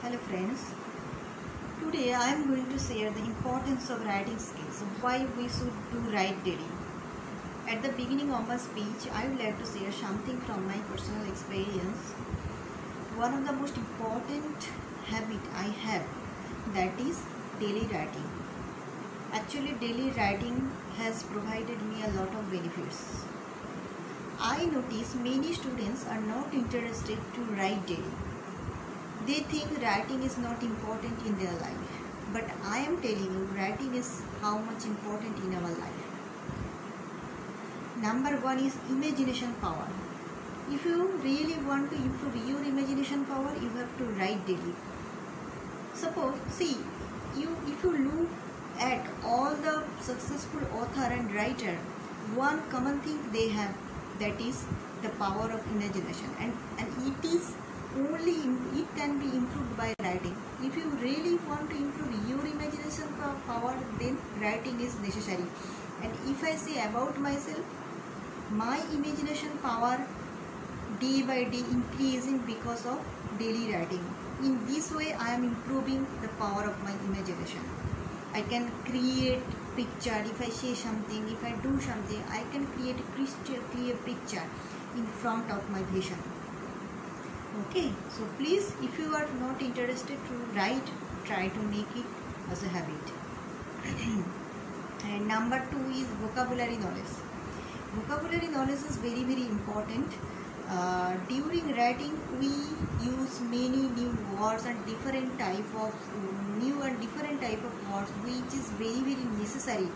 Hello friends, today I am going to share the importance of writing skills, why we should do write daily. At the beginning of my speech, I would like to share something from my personal experience. One of the most important habit I have, that is daily writing. Actually, daily writing has provided me a lot of benefits. I notice many students are not interested to write daily. They think writing is not important in their life, but I am telling you, writing is how much important in our life. Number one is imagination power. If you really want to improve your imagination power, you have to write daily. Suppose, if you look at all the successful author and writer, one common thing they have, that is the power of imagination, and it can be improved by writing. If you really want to improve your imagination power, then writing is necessary. And if I say about myself, my imagination power day by day increasing because of daily writing. In this way, I am improving the power of my imagination. I can create picture. If I say something, if I do something, I can create a crystal clear picture in front of my vision. Okay, so please, if you are not interested to write, try to make it as a habit. And number two is vocabulary knowledge. Vocabulary knowledge is very important. During writing, we use many new words and different type of words, which is very necessary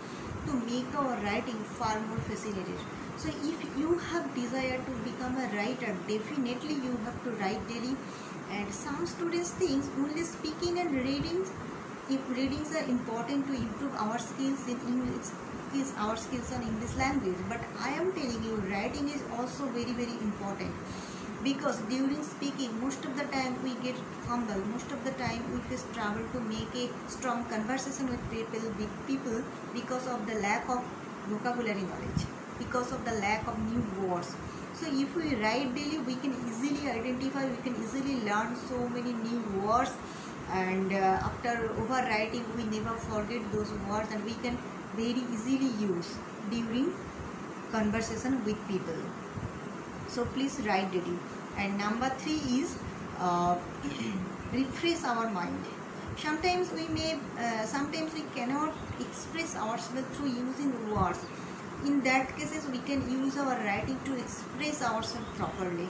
to make our writing far more facilitated. So if you have desire to become a writer, definitely you have to write daily. And some students think only speaking and readings, if readings are important to improve our skills in English, our skills on English language, but I am telling you, writing is also very important, because during speaking most of the time we get fumble, most of the time we face trouble to make a strong conversation with people because of the lack of vocabulary knowledge, because of the lack of new words. So if we write daily, we can easily identify, we can easily learn so many new words, and after overwriting we never forget those words, and we can very easily use during conversation with people. So please write daily. And number three is refresh our mind. Sometimes we cannot express ourselves through using words. In that cases, we can use our writing to express ourselves properly.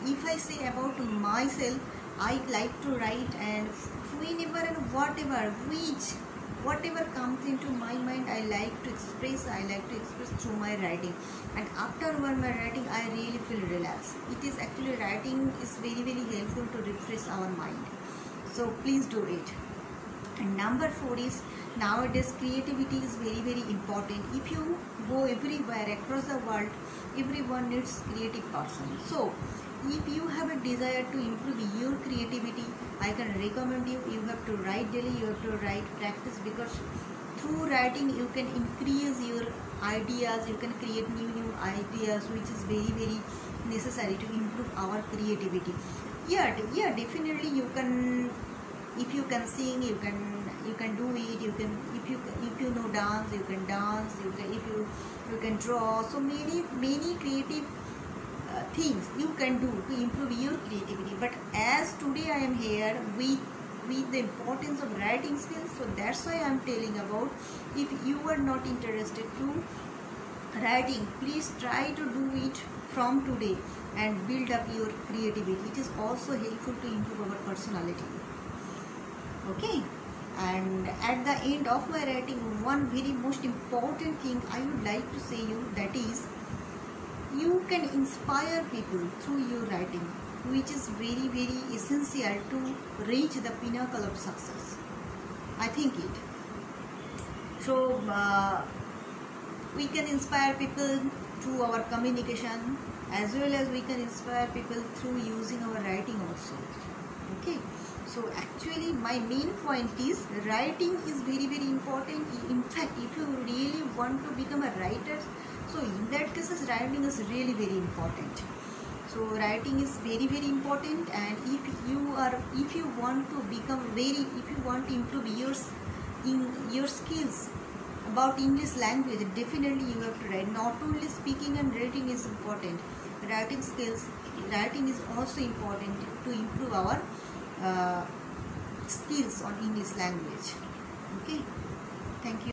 If I say about myself, I like to write, and whenever and whatever comes into my mind, I like to express through my writing. And after my writing, I really feel relaxed. It is actually, writing is very helpful to refresh our mind. So please do it. And number four is, nowadays creativity is very important. If you go everywhere across the world, everyone needs creative person. So if you have a desire to improve your creativity, I can recommend you have to write daily, you have to write practice, because through writing you can increase your ideas, you can create new ideas, which is very necessary to improve our creativity. Yeah, definitely you can. If you can sing, you can do it. You can, if you know dance, you can dance. You can draw. So many creative things you can do to improve your creativity. But as today I am here with the importance of writing skills, so that's why I am telling about, if you are not interested to writing, please try to do it from today and build up your creativity. It is also helpful to improve our personality. Okay, and at the end of my writing, one very most important thing I would like to say you, that is, you can inspire people through your writing, which is very essential to reach the pinnacle of success. I think it. So we can inspire people through our communication, as well as we can inspire people through using our writing also. Okay. So actually my main point is, writing is very important. In fact, if you really want to become a writer, so in that case, writing is really very important. So writing is very important, and if you if you want to become very, if you want to improve your skills about English language, definitely you have to write. Not only speaking and reading is important, writing skills, writing is also important to improve our skills on English language. Okay, thank you.